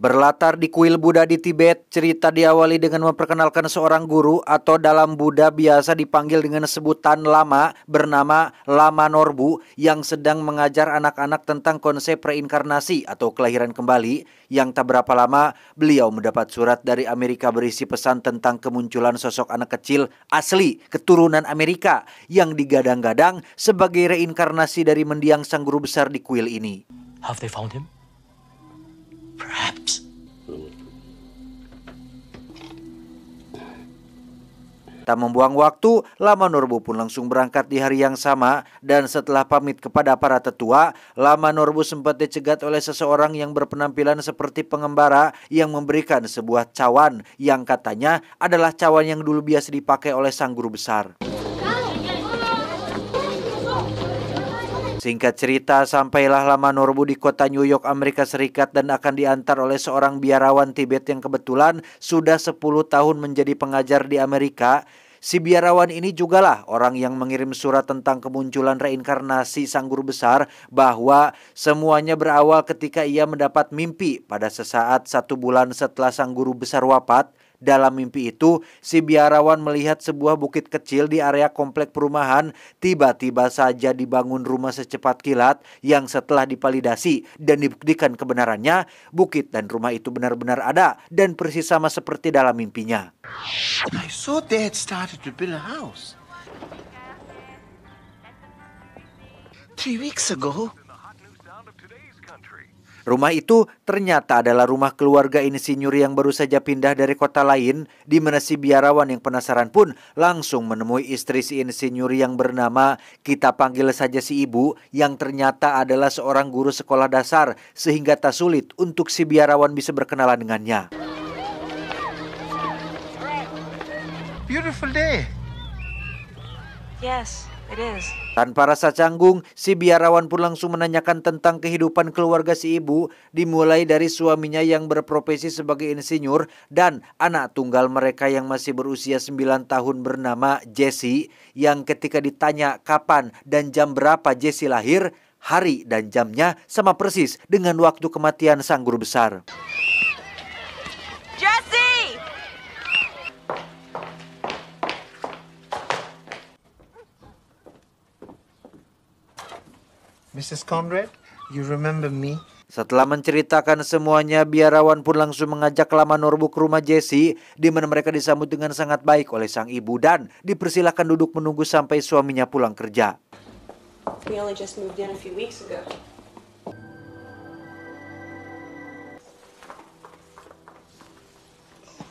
Berlatar di kuil Buddha di Tibet, cerita diawali dengan memperkenalkan seorang guru atau dalam Buddha biasa dipanggil dengan sebutan lama bernama Lama Norbu yang sedang mengajar anak-anak tentang konsep reinkarnasi atau kelahiran kembali. Yang tak berapa lama beliau mendapat surat dari Amerika berisi pesan tentang kemunculan sosok anak kecil asli keturunan Amerika yang digadang-gadang sebagai reinkarnasi dari mendiang sang guru besar di kuil ini. Have they found him? Perhaps. Tak membuang waktu, Lama Norbu pun langsung berangkat di hari yang sama dan setelah pamit kepada para tetua, Lama Norbu sempat dicegat oleh seseorang yang berpenampilan seperti pengembara yang memberikan sebuah cawan yang katanya adalah cawan yang dulu biasa dipakai oleh sang guru besar. Singkat cerita, sampailah Lama Norbu di kota New York, Amerika Serikat dan akan diantar oleh seorang biarawan Tibet yang kebetulan sudah 10 tahun menjadi pengajar di Amerika. Si biarawan ini jugalah orang yang mengirim surat tentang kemunculan reinkarnasi sang guru besar bahwa semuanya berawal ketika ia mendapat mimpi pada sesaat 1 bulan setelah sang guru besar wafat. Dalam mimpi itu, si biarawan melihat sebuah bukit kecil di area komplek perumahan. Tiba-tiba saja dibangun rumah secepat kilat yang setelah dipalidasi dan dibuktikan kebenarannya, bukit dan rumah itu benar-benar ada dan persis sama seperti dalam mimpinya. I thought they had started to build a house 3 weeks ago. Rumah itu ternyata adalah rumah keluarga insinyur yang baru saja pindah dari kota lain, di mana si biarawan yang penasaran pun langsung menemui istri si insinyur yang bernama, kita panggil saja si ibu, yang ternyata adalah seorang guru sekolah dasar, sehingga tak sulit untuk si biarawan bisa berkenalan dengannya. Beautiful day. Yes, it is. Tanpa rasa canggung, si biarawan pun langsung menanyakan tentang kehidupan keluarga si ibu, dimulai dari suaminya yang berprofesi sebagai insinyur dan anak tunggal mereka yang masih berusia 9 tahun bernama Jesse, yang ketika ditanya kapan dan jam berapa Jesse lahir, hari dan jamnya sama persis dengan waktu kematian sang guru besar. Jesse! Mrs. Conrad, you remember me? Setelah menceritakan semuanya, biarawan pun langsung mengajak Lama Norbu ke rumah Jesse, di mana mereka disambut dengan sangat baik oleh sang ibu dan dipersilakan duduk menunggu sampai suaminya pulang kerja. We only just moved in a few weeks ago.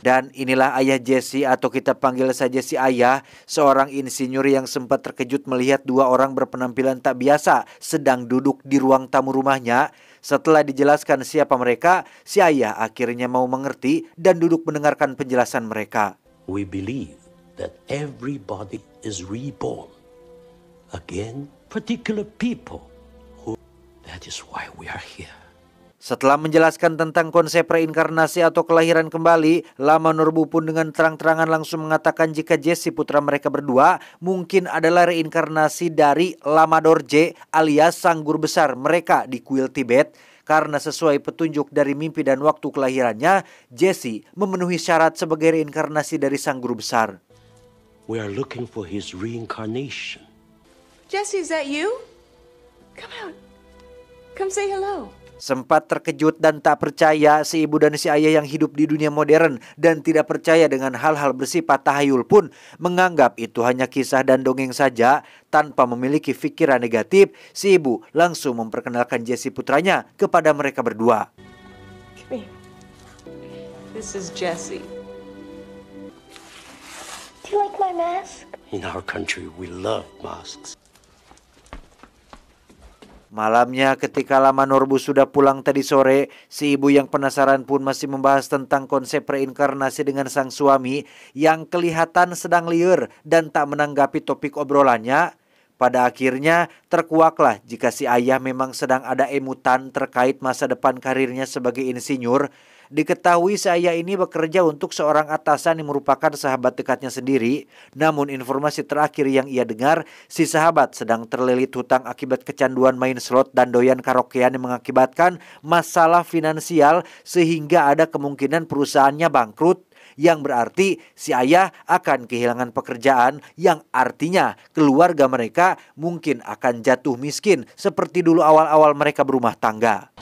Dan inilah ayah Jesse atau kita panggil saja si ayah, seorang insinyur yang sempat terkejut melihat 2 orang berpenampilan tak biasa sedang duduk di ruang tamu rumahnya. Setelah dijelaskan siapa mereka, si ayah akhirnya mau mengerti dan duduk mendengarkan penjelasan mereka. We believe that everybody is reborn. Again, particular people who... That is why we are here. Setelah menjelaskan tentang konsep reinkarnasi atau kelahiran kembali, Lama Norbu pun dengan terang-terangan langsung mengatakan jika Jesse putra mereka berdua mungkin adalah reinkarnasi dari Lama Dorje alias sang guru besar mereka di kuil Tibet. Karena sesuai petunjuk dari mimpi dan waktu kelahirannya, Jesse memenuhi syarat sebagai reinkarnasi dari sang guru besar. We are looking for his reincarnation. Jesse, is that you? Come out. Come say hello. Sempat terkejut dan tak percaya, si ibu dan si ayah yang hidup di dunia modern dan tidak percaya dengan hal-hal bersifat tahayul pun menganggap itu hanya kisah dan dongeng saja. Tanpa memiliki pikiran negatif, si ibu langsung memperkenalkan Jesse putranya kepada mereka berdua. Come here. This is Jesse. Do you like my mask? In our country, we love masks. Malamnya ketika Lama Norbu sudah pulang tadi sore, si ibu yang penasaran pun masih membahas tentang konsep reinkarnasi dengan sang suami yang kelihatan sedang liar dan tak menanggapi topik obrolannya. Pada akhirnya terkuaklah jika si ayah memang sedang ada emutan terkait masa depan karirnya sebagai insinyur. Diketahui si ayah ini bekerja untuk seorang atasan yang merupakan sahabat dekatnya sendiri. Namun informasi terakhir yang ia dengar, si sahabat sedang terlilit hutang akibat kecanduan main slot dan doyan karaokean yang mengakibatkan masalah finansial sehingga ada kemungkinan perusahaannya bangkrut. Yang berarti si ayah akan kehilangan pekerjaan, yang artinya keluarga mereka mungkin akan jatuh miskin seperti dulu awal-awal mereka berumah tangga.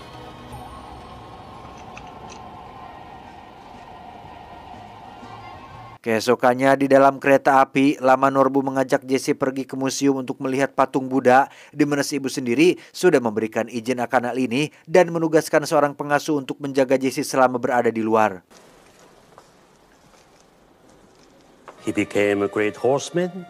Keesokannya di dalam kereta api, Lama Norbu mengajak Jesse pergi ke museum untuk melihat patung Buddha, di mana si ibu sendiri sudah memberikan izin akan hal ini dan menugaskan seorang pengasuh untuk menjaga Jesse selama berada di luar. He became a great horseman,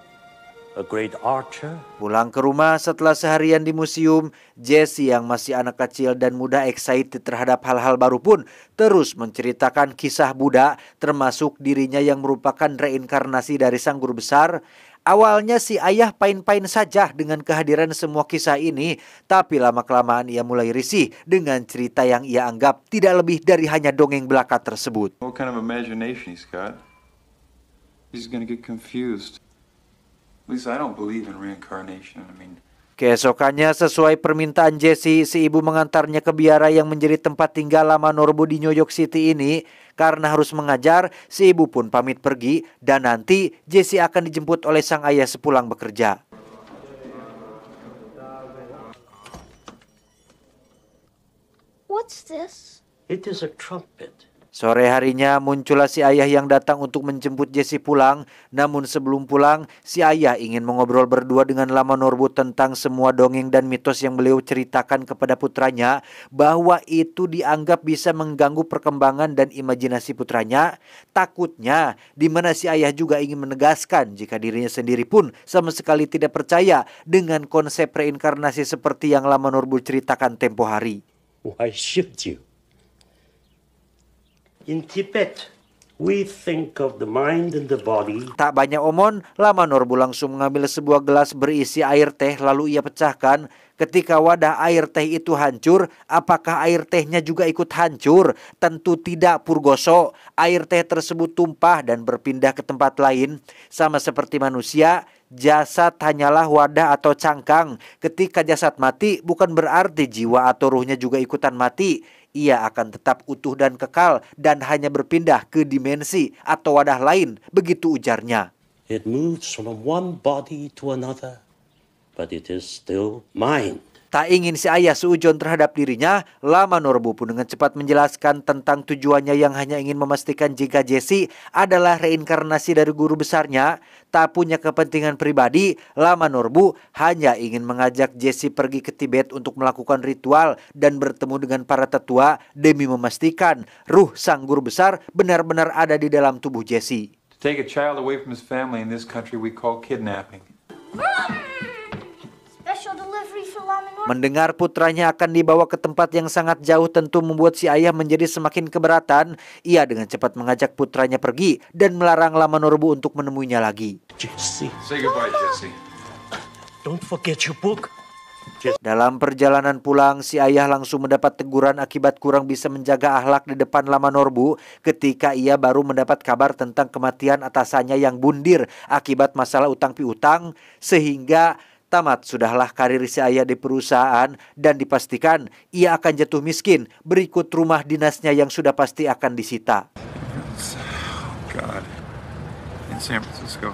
a great archer. Pulang ke rumah setelah seharian di museum, Jesse yang masih anak kecil dan muda excited terhadap hal-hal baru pun terus menceritakan kisah Buddha, termasuk dirinya yang merupakan reinkarnasi dari sang guru besar. Awalnya si ayah pain-pain saja dengan kehadiran semua kisah ini, tapi lama-kelamaan ia mulai risih dengan cerita yang ia anggap tidak lebih dari hanya dongeng belaka tersebut. What kind of imagination he's got? He's gonna get confused. At least I don't believe in reincarnation. Keesokannya sesuai permintaan Jesse, si ibu mengantarnya ke biara yang menjadi tempat tinggal Lama Norbu di New York City ini. Karena harus mengajar, si ibu pun pamit pergi dan nanti Jesse akan dijemput oleh sang ayah sepulang bekerja. What's this? It is a trumpet. Sore harinya muncullah si ayah yang datang untuk menjemput Jesse pulang. Namun sebelum pulang, si ayah ingin mengobrol berdua dengan Lama Norbu tentang semua dongeng dan mitos yang beliau ceritakan kepada putranya, bahwa itu dianggap bisa mengganggu perkembangan dan imajinasi putranya. Takutnya, di mana si ayah juga ingin menegaskan jika dirinya sendiri pun sama sekali tidak percaya dengan konsep reinkarnasi seperti yang Lama Norbu ceritakan tempo hari. Why should you? In Tibet, we think of the mind and the body. Tak banyak omon, Lama Norbu langsung mengambil sebuah gelas berisi air teh lalu ia pecahkan. Ketika wadah air teh itu hancur, apakah air tehnya juga ikut hancur? Tentu tidak, Purgoso. Air teh tersebut tumpah dan berpindah ke tempat lain. Sama seperti manusia, jasad hanyalah wadah atau cangkang. Ketika jasad mati, bukan berarti jiwa atau ruhnya juga ikutan mati. Ia akan tetap utuh dan kekal dan hanya berpindah ke dimensi atau wadah lain, begitu ujarnya. It moves from one body to another, but it is still mind. Tak ingin si ayah seujon terhadap dirinya, Lama Norbu pun dengan cepat menjelaskan tentang tujuannya yang hanya ingin memastikan jika Jesse adalah reinkarnasi dari guru besarnya. Tak punya kepentingan pribadi, Lama Norbu hanya ingin mengajak Jesse pergi ke Tibet untuk melakukan ritual dan bertemu dengan para tetua demi memastikan ruh sang guru besar benar-benar ada di dalam tubuh Jesse. To take a child away from his family in this country we call kidnapping. Special delivery for Lama Norbu. Mendengar putranya akan dibawa ke tempat yang sangat jauh tentu membuat si ayah menjadi semakin keberatan. Ia dengan cepat mengajak putranya pergi dan melarang Lama Norbu untuk menemuinya lagi. Jesse, Say goodbye, Jesse. don't forget your book. Dalam perjalanan pulang, si ayah langsung mendapat teguran akibat kurang bisa menjaga akhlak di depan Lama Norbu ketika ia baru mendapat kabar tentang kematian atasannya yang bundir akibat masalah utang piutang, sehingga tamat sudahlah karir si ayah di perusahaan dan dipastikan ia akan jatuh miskin berikut rumah dinasnya yang sudah pasti akan disita. God. In San Francisco.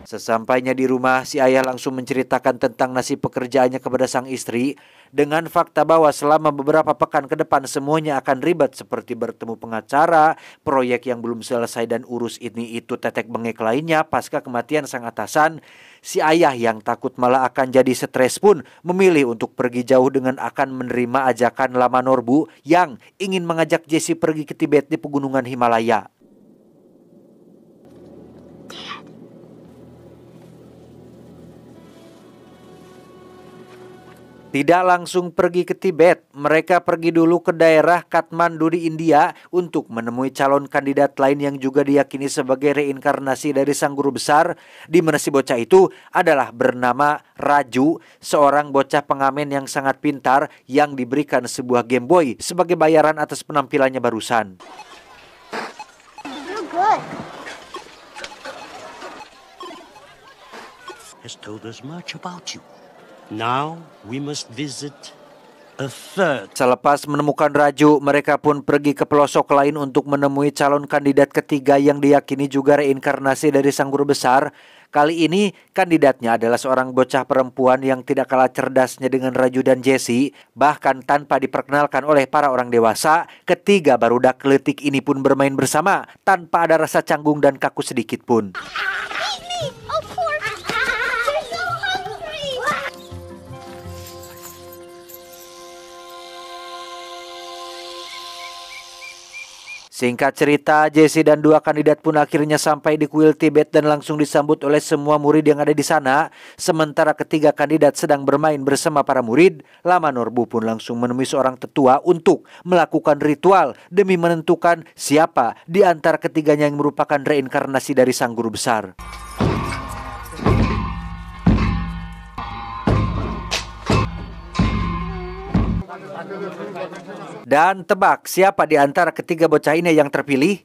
Sesampainya di rumah, si ayah langsung menceritakan tentang nasib pekerjaannya kepada sang istri dengan fakta bahwa selama beberapa pekan ke depan semuanya akan ribet seperti bertemu pengacara, proyek yang belum selesai dan urus ini itu tetek bengek lainnya pasca kematian sang atasan. Si ayah yang takut malah akan jadi stres pun memilih untuk pergi jauh dengan akan menerima ajakan Lama Norbu yang ingin mengajak Jesse pergi ke Tibet di pegunungan Himalaya. Tidak langsung pergi ke Tibet, mereka pergi dulu ke daerah Kathmandu di India untuk menemui calon kandidat lain yang juga diyakini sebagai reinkarnasi dari sang guru besar, di mana si bocah itu adalah bernama Raju, seorang bocah pengamen yang sangat pintar yang diberikan sebuah Game Boy sebagai bayaran atas penampilannya barusan. You're good. Has told us much about you. Now we must visit a third. Selepas menemukan Raju, mereka pun pergi ke pelosok lain untuk menemui calon kandidat ketiga yang diyakini juga reinkarnasi dari sang guru besar. Kali ini kandidatnya adalah seorang bocah perempuan yang tidak kalah cerdasnya dengan Raju dan Jessie. Bahkan tanpa diperkenalkan oleh para orang dewasa, ketiga barudak letik ini pun bermain bersama tanpa ada rasa canggung dan kaku sedikit pun. Of course. You're so hungry. Singkat cerita, Jessie dan dua kandidat pun akhirnya sampai di kuil Tibet dan langsung disambut oleh semua murid yang ada di sana. Sementara ketiga kandidat sedang bermain bersama para murid, Lama Norbu pun langsung menemui seorang tetua untuk melakukan ritual demi menentukan siapa di antara ketiganya yang merupakan reinkarnasi dari sang guru besar. Dan tebak siapa di antara ketiga bocah ini yang terpilih?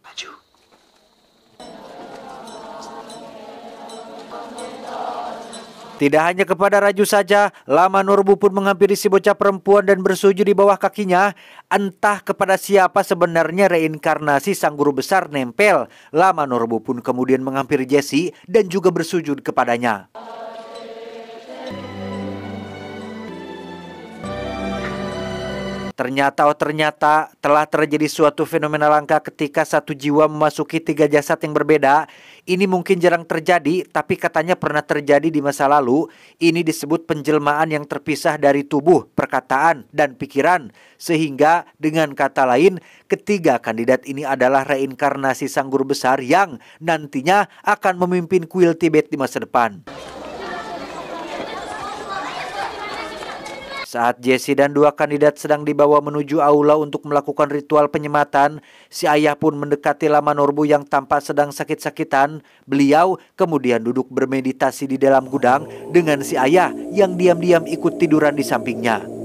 Tidak hanya kepada Raju saja, Lama Norbu pun menghampiri si bocah perempuan dan bersujud di bawah kakinya. Entah kepada siapa sebenarnya reinkarnasi sang guru besar nempel. Lama Norbu pun kemudian menghampiri Jessie dan juga bersujud kepadanya. Ternyata telah terjadi suatu fenomena langka ketika satu jiwa memasuki tiga jasad yang berbeda. Ini mungkin jarang terjadi, tapi katanya pernah terjadi di masa lalu. Ini disebut penjelmaan yang terpisah dari tubuh, perkataan, dan pikiran. Sehingga dengan kata lain, ketiga kandidat ini adalah reinkarnasi sang guru besar yang nantinya akan memimpin kuil Tibet di masa depan. Saat Jessie dan dua kandidat sedang dibawa menuju aula untuk melakukan ritual penyematan, si ayah pun mendekati Lama Norbu yang tampak sedang sakit-sakitan. Beliau kemudian duduk bermeditasi di dalam gudang dengan si ayah yang diam-diam ikut tiduran di sampingnya.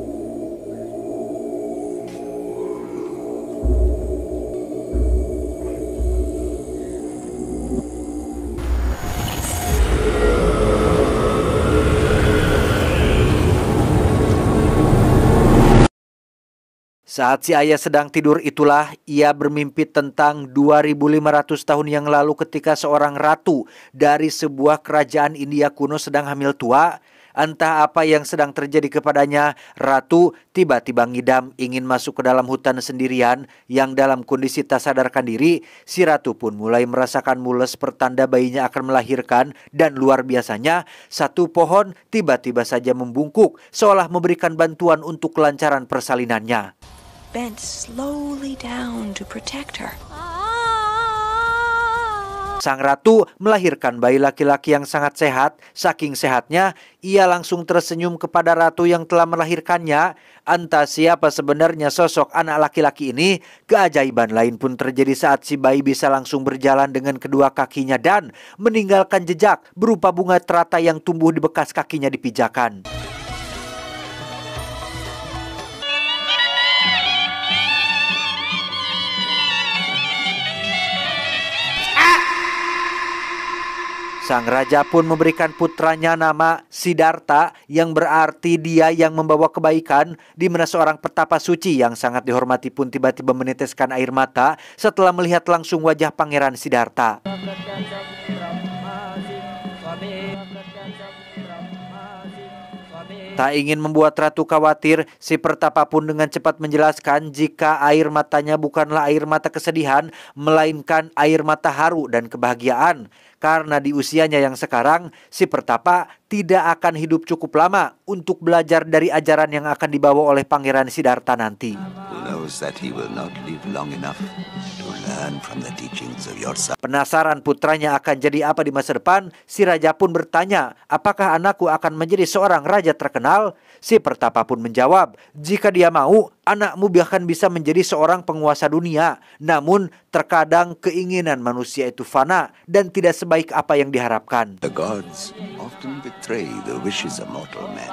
Saat si ayah sedang tidur itulah ia bermimpi tentang 2500 tahun yang lalu ketika seorang ratu dari sebuah kerajaan India kuno sedang hamil tua. Entah apa yang sedang terjadi kepadanya, ratu tiba-tiba ngidam ingin masuk ke dalam hutan sendirian yang dalam kondisi tak sadarkan diri. Si ratu pun mulai merasakan mules pertanda bayinya akan melahirkan dan luar biasanya satu pohon tiba-tiba saja membungkuk seolah memberikan bantuan untuk kelancaran persalinannya. Bent slowly down to protect her. Sang ratu melahirkan bayi laki-laki yang sangat sehat. Saking sehatnya, ia langsung tersenyum kepada ratu yang telah melahirkannya. Entah siapa sebenarnya sosok anak laki-laki ini. Keajaiban lain pun terjadi saat si bayi bisa langsung berjalan dengan kedua kakinya dan meninggalkan jejak berupa bunga teratai yang tumbuh di bekas kakinya dipijakan. Sang raja pun memberikan putranya nama Siddhartha yang berarti dia yang membawa kebaikan, di mana seorang petapa suci yang sangat dihormati pun tiba-tiba meneteskan air mata setelah melihat langsung wajah Pangeran Siddhartha. Tak ingin membuat ratu khawatir, si pertapa pun dengan cepat menjelaskan jika air matanya bukanlah air mata kesedihan, melainkan air mata haru dan kebahagiaan. Karena di usianya yang sekarang, si pertapa tidak akan hidup cukup lama untuk belajar dari ajaran yang akan dibawa oleh Pangeran Siddhartha nanti. We'll never knows that he will not live long enough to learn from the teachings of your son. Penasaran putranya akan jadi apa di masa depan, si raja pun bertanya, apakah anakku akan menjadi seorang raja terkenal? Si Pertapa pun menjawab, jika dia mau, anakmu bahkan bisa menjadi seorang penguasa dunia. Namun, terkadang keinginan manusia itu fana dan tidak sebaik apa yang diharapkan. The gods often betray the wishes of mortal men.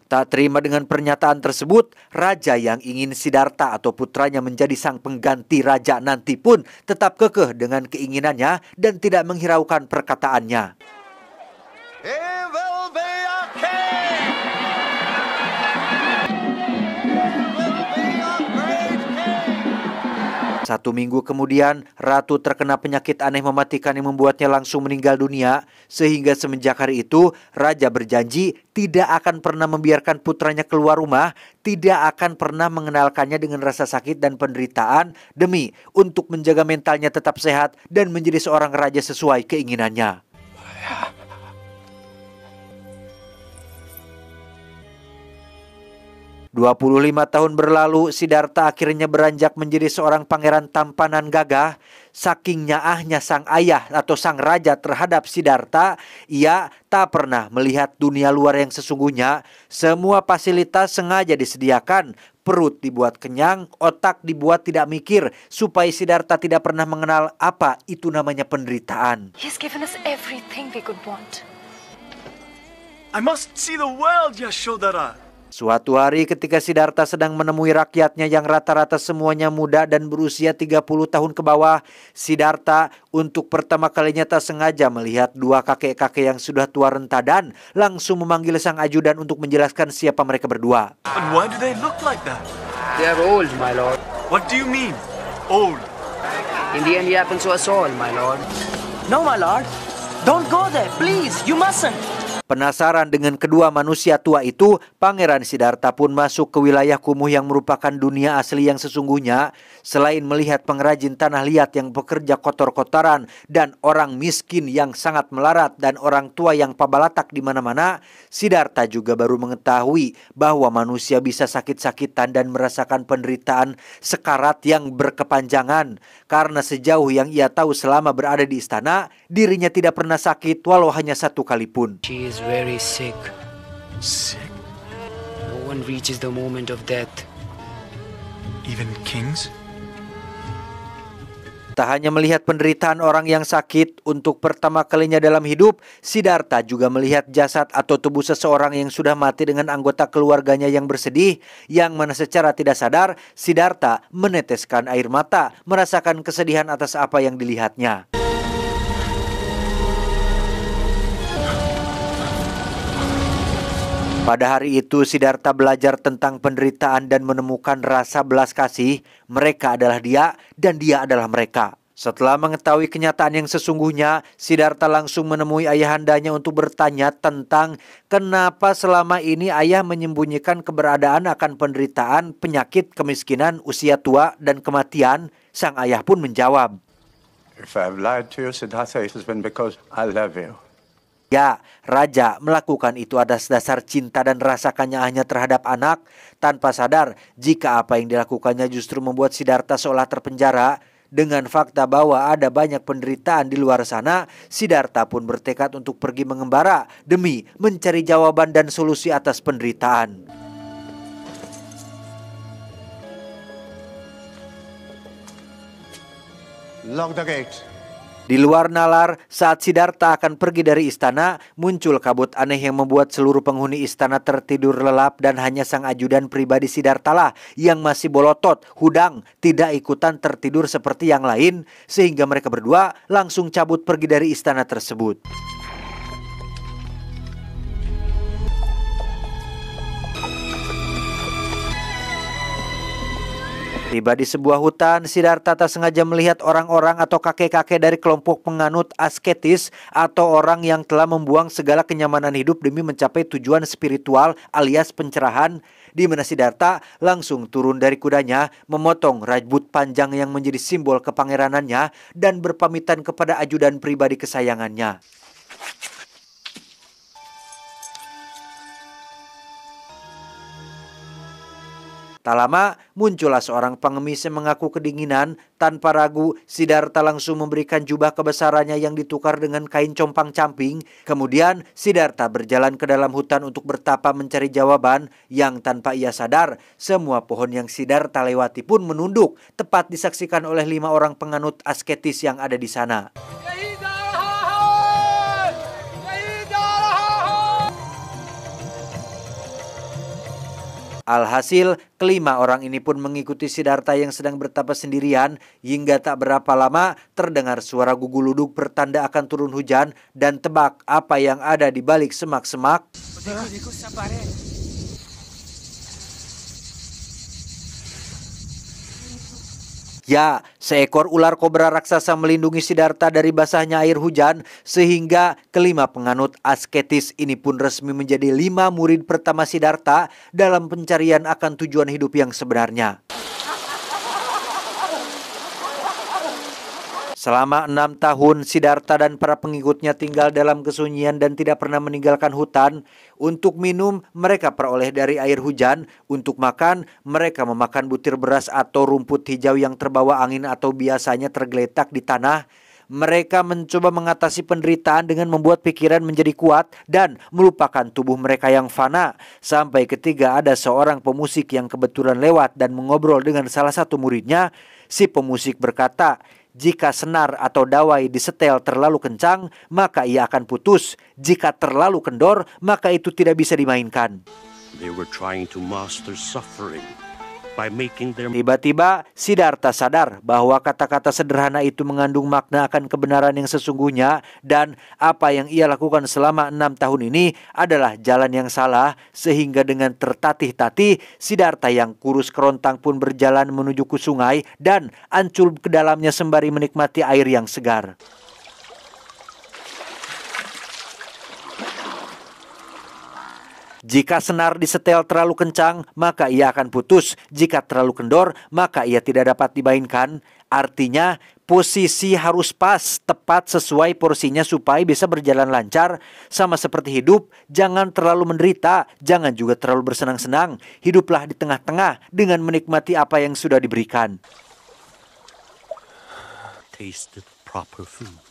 Tak terima dengan pernyataan tersebut, raja yang ingin Siddhartha atau putranya menjadi sang pengganti raja nanti pun tetap kekeh dengan keinginannya dan tidak menghiraukan perkataannya. He will be a king! Will be a great king! 1 minggu kemudian, ratu terkena penyakit aneh mematikan yang membuatnya langsung meninggal dunia. Sehingga semenjak hari itu, raja berjanji tidak akan pernah membiarkan putranya keluar rumah, tidak akan pernah mengenalkannya dengan rasa sakit dan penderitaan, demi untuk menjaga mentalnya tetap sehat dan menjadi seorang raja sesuai keinginannya. 25 tahun berlalu, Siddhartha akhirnya beranjak menjadi seorang pangeran tampanan gagah. Saking nyaahnya sang ayah atau sang raja terhadap Siddhartha, ia tak pernah melihat dunia luar yang sesungguhnya. Semua fasilitas sengaja disediakan, perut dibuat kenyang, otak dibuat tidak mikir, supaya Siddhartha tidak pernah mengenal apa itu namanya penderitaan. He's given us everything we could want. I must see the world, Yashodhara. Suatu hari ketika Siddhartha sedang menemui rakyatnya yang rata-rata semuanya muda dan berusia 30 tahun ke bawah, Siddhartha untuk pertama kalinya tak sengaja melihat dua kakek-kakek yang sudah tua renta dan langsung memanggil sang ajudan untuk menjelaskan siapa mereka berdua. But why do they look like that? They are old, my lord. What do you mean, old? In the end, he happens to us all, my lord. No, my lord. Don't go there, please. You mustn't. Penasaran dengan kedua manusia tua itu, Pangeran Siddhartha pun masuk ke wilayah kumuh yang merupakan dunia asli yang sesungguhnya. Selain melihat pengrajin tanah liat yang bekerja kotor-kotoran dan orang miskin yang sangat melarat dan orang tua yang pabalatak di mana-mana, Siddhartha juga baru mengetahui bahwa manusia bisa sakit-sakitan dan merasakan penderitaan sekarat yang berkepanjangan. Karena sejauh yang ia tahu selama berada di istana, dirinya tidak pernah sakit walau hanya satu kali pun. She is very sick. Sick? No one reaches the moment of death. Even kings? Tak hanya melihat penderitaan orang yang sakit, untuk pertama kalinya dalam hidup, Siddhartha juga melihat jasad atau tubuh seseorang yang sudah mati dengan anggota keluarganya yang bersedih, yang mana secara tidak sadar, Siddhartha meneteskan air mata, merasakan kesedihan atas apa yang dilihatnya. Pada hari itu, Siddhartha belajar tentang penderitaan dan menemukan rasa belas kasih. Mereka adalah dia dan dia adalah mereka. Setelah mengetahui kenyataan yang sesungguhnya, Siddhartha langsung menemui ayahandanya untuk bertanya tentang kenapa selama ini ayah menyembunyikan keberadaan akan penderitaan, penyakit, kemiskinan, usia tua, dan kematian. Sang ayah pun menjawab, If I've lied to you, Siddhartha, it has been because I love you. ya, raja melakukan itu atas dasar cinta dan rasa kanyaahnya terhadap anak, tanpa sadar jika apa yang dilakukannya justru membuat Siddhartha seolah terpenjara. Dengan fakta bahwa ada banyak penderitaan di luar sana, Siddhartha pun bertekad untuk pergi mengembara demi mencari jawaban dan solusi atas penderitaan. Lock the gate. Di luar nalar, saat Siddhartha akan pergi dari istana, muncul kabut aneh yang membuat seluruh penghuni istana tertidur lelap dan hanya sang ajudan pribadi Siddhartha lah yang masih bolotot, hudang, tidak ikutan tertidur seperti yang lain, sehingga mereka berdua langsung cabut pergi dari istana tersebut. Tiba di sebuah hutan, Siddhartha tak sengaja melihat orang-orang atau kakek-kakek dari kelompok penganut asketis atau orang yang telah membuang segala kenyamanan hidup demi mencapai tujuan spiritual alias pencerahan, di mana Siddhartha langsung turun dari kudanya, memotong rambut panjang yang menjadi simbol kepangeranannya dan berpamitan kepada ajudan pribadi kesayangannya. Tak lama, muncullah seorang pengemis yang mengaku kedinginan. Tanpa ragu, Siddhartha langsung memberikan jubah kebesarannya yang ditukar dengan kain compang-camping. Kemudian, Siddhartha berjalan ke dalam hutan untuk bertapa mencari jawaban yang tanpa ia sadar, semua pohon yang Siddhartha lewati pun menunduk, tepat disaksikan oleh 5 orang penganut asketis yang ada di sana. Alhasil, kelima orang ini pun mengikuti Siddhartha yang sedang bertapa sendirian hingga tak berapa lama terdengar suara guguluduk pertanda akan turun hujan dan tebak apa yang ada di balik semak-semak. Ya, seekor ular kobra raksasa melindungi Siddhartha dari basahnya air hujan sehingga kelima penganut asketis ini pun resmi menjadi 5 murid pertama Siddhartha dalam pencarian akan tujuan hidup yang sebenarnya. Selama 6 tahun, Siddhartha dan para pengikutnya tinggal dalam kesunyian dan tidak pernah meninggalkan hutan. Untuk minum, mereka peroleh dari air hujan. Untuk makan, mereka memakan butir beras atau rumput hijau yang terbawa angin atau biasanya tergeletak di tanah. Mereka mencoba mengatasi penderitaan dengan membuat pikiran menjadi kuat dan melupakan tubuh mereka yang fana. Sampai ketiga ada seorang pemusik yang kebetulan lewat dan mengobrol dengan salah satu muridnya. Si pemusik berkata, jika senar atau dawai disetel terlalu kencang, maka ia akan putus. Jika terlalu kendor, maka itu tidak bisa dimainkan. They were trying to master suffering by making their... Tiba-tiba, Siddhartha sadar bahwa kata-kata sederhana itu mengandung makna akan kebenaran yang sesungguhnya dan apa yang ia lakukan selama 6 tahun ini adalah jalan yang salah, sehingga dengan tertatih-tatih, Siddhartha yang kurus kerontang pun berjalan menuju ke sungai dan ancul ke dalamnya sembari menikmati air yang segar. Jika senar disetel terlalu kencang, maka ia akan putus. Jika terlalu kendor, maka ia tidak dapat dimainkan. Artinya, posisi harus pas, tepat sesuai porsinya supaya bisa berjalan lancar. Sama seperti hidup, jangan terlalu menderita, jangan juga terlalu bersenang-senang. Hiduplah di tengah-tengah dengan menikmati apa yang sudah diberikan. Taste the proper food.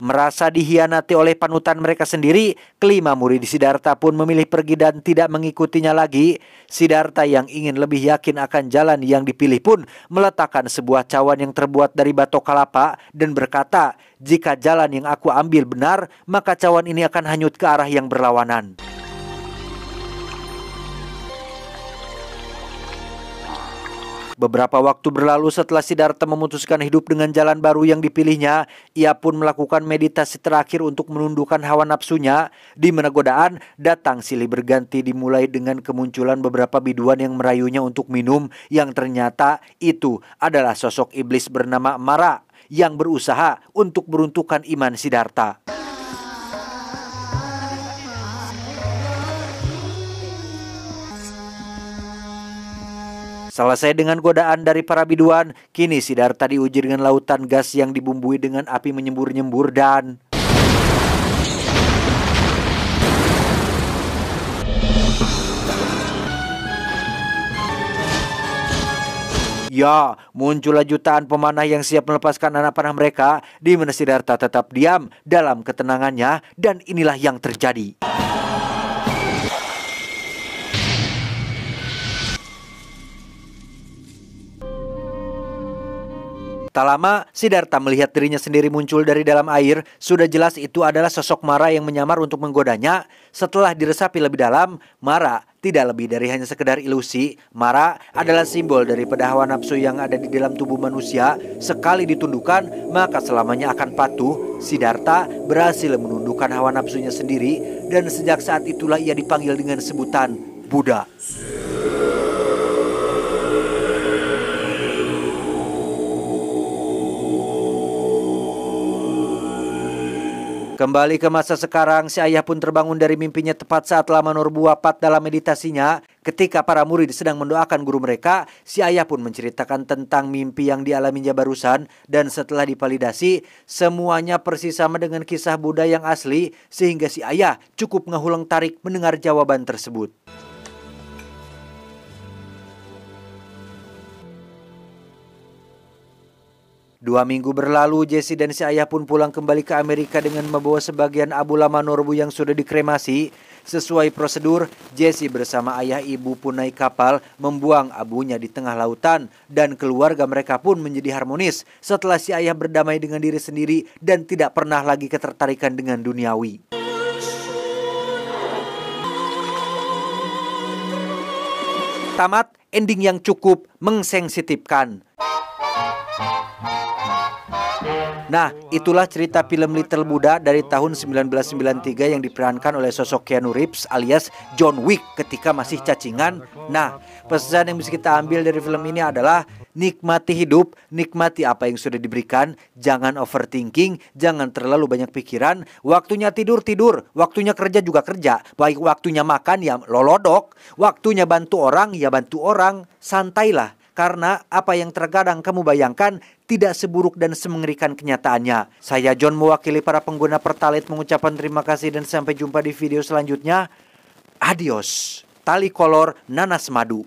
Merasa dihianati oleh panutan mereka sendiri, kelima murid Siddhartha pun memilih pergi dan tidak mengikutinya lagi. Siddhartha yang ingin lebih yakin akan jalan yang dipilih pun meletakkan sebuah cawan yang terbuat dari batok kelapa dan berkata, jika jalan yang aku ambil benar, maka cawan ini akan hanyut ke arah yang berlawanan. Beberapa waktu berlalu setelah Siddhartha memutuskan hidup dengan jalan baru yang dipilihnya, ia pun melakukan meditasi terakhir untuk menundukkan hawa nafsunya. Di mana godaan datang silih berganti, dimulai dengan kemunculan beberapa biduan yang merayunya untuk minum, yang ternyata itu adalah sosok iblis bernama Mara yang berusaha untuk meruntuhkan iman Siddhartha. Selesai dengan godaan dari para biduan, kini Siddhartha diuji dengan lautan gas yang dibumbui dengan api menyembur-nyembur dan... Ya, muncullah jutaan pemanah yang siap melepaskan anak panah mereka, di mana Siddhartha tetap diam dalam ketenangannya, dan inilah yang terjadi. Tak lama, Siddhartha melihat dirinya sendiri muncul dari dalam air. Sudah jelas itu adalah sosok Mara yang menyamar untuk menggodanya. Setelah diresapi lebih dalam, Mara tidak lebih dari hanya sekedar ilusi. Mara adalah simbol daripada hawa nafsu yang ada di dalam tubuh manusia. Sekali ditundukkan, maka selamanya akan patuh. Siddhartha berhasil menundukkan hawa nafsunya sendiri, dan sejak saat itulah ia dipanggil dengan sebutan Buddha. Kembali ke masa sekarang, si ayah pun terbangun dari mimpinya tepat saat Lama Norbu wafat dalam meditasinya. Ketika para murid sedang mendoakan guru mereka, si ayah pun menceritakan tentang mimpi yang dialaminya barusan. Dan setelah dipalidasi, semuanya persis sama dengan kisah Buddha yang asli, sehingga si ayah cukup ngehulang tarik mendengar jawaban tersebut. 2 minggu berlalu, Jesse dan si ayah pun pulang kembali ke Amerika dengan membawa sebagian abu lama Norbu yang sudah dikremasi. Sesuai prosedur, Jesse bersama ayah ibu pun naik kapal membuang abunya di tengah lautan. Dan keluarga mereka pun menjadi harmonis setelah si ayah berdamai dengan diri sendiri dan tidak pernah lagi ketertarikan dengan duniawi. Tamat, ending yang cukup mensensitifkan. Nah, itulah cerita film Little Buddha dari tahun 1993 yang diperankan oleh sosok Keanu Reeves alias John Wick ketika masih cacingan. Nah, pesan yang bisa kita ambil dari film ini adalah nikmati hidup, nikmati apa yang sudah diberikan, jangan overthinking, jangan terlalu banyak pikiran, waktunya tidur, waktunya kerja juga kerja, baik waktunya makan ya lolodok, waktunya bantu orang ya bantu orang, santailah. Karena apa yang terkadang kamu bayangkan tidak seburuk dan semengerikan kenyataannya. Saya John mewakili para pengguna Pertalite mengucapkan terima kasih dan sampai jumpa di video selanjutnya. Adios. Tali kolor nanas madu.